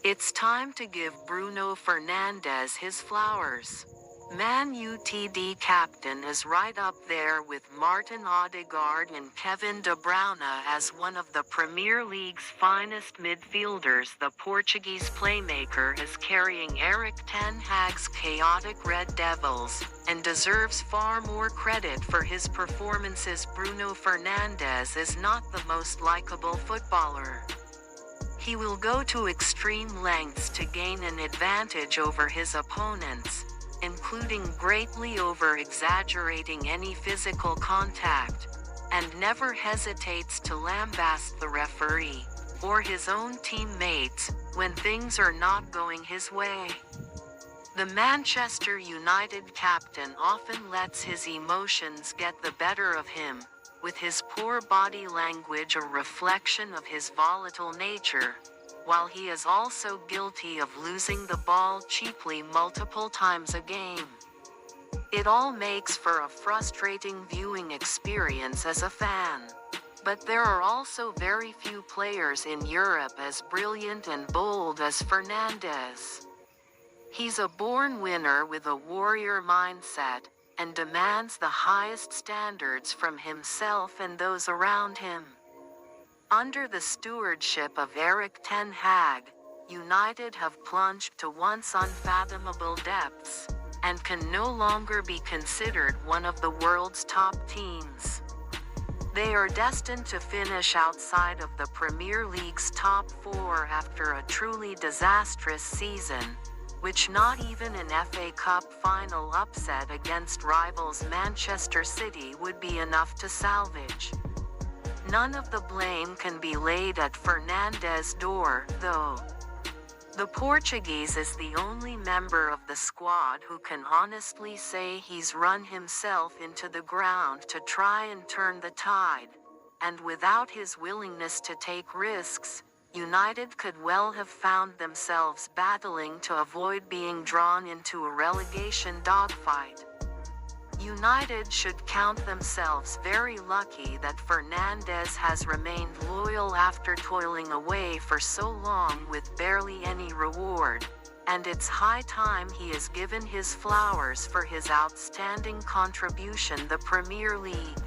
It's time to give Bruno Fernandes his flowers. Man Utd captain is right up there with Martin Odegaard and Kevin De Bruyne as one of the Premier League's finest midfielders. The Portuguese playmaker is carrying Erik ten Hag's chaotic Red Devils, and deserves far more credit for his performances. Bruno Fernandes is not the most likable footballer. He will go to extreme lengths to gain an advantage over his opponents, including greatly over-exaggerating any physical contact, and never hesitates to lambaste the referee, or his own teammates, when things are not going his way. The Manchester United captain often lets his emotions get the better of him, with his poor body language a reflection of his volatile nature, while he is also guilty of losing the ball cheaply multiple times a game. It all makes for a frustrating viewing experience as a fan. But there are also very few players in Europe as brilliant and bold as Fernandes. He's a born winner with a warrior mindset, and demands the highest standards from himself and those around him. Under the stewardship of Erik ten Hag, United have plunged to once unfathomable depths, and can no longer be considered one of the world's top teams. They are destined to finish outside of the Premier League's top four after a truly disastrous season, which not even an FA Cup final upset against rivals Manchester City would be enough to salvage. None of the blame can be laid at Fernandes' door, though. The Portuguese is the only member of the squad who can honestly say he's run himself into the ground to try and turn the tide, and without his willingness to take risks, United could well have found themselves battling to avoid being drawn into a relegation dogfight. United should count themselves very lucky that Fernandes has remained loyal after toiling away for so long with barely any reward, and it's high time he is given his flowers for his outstanding contribution to the Premier League.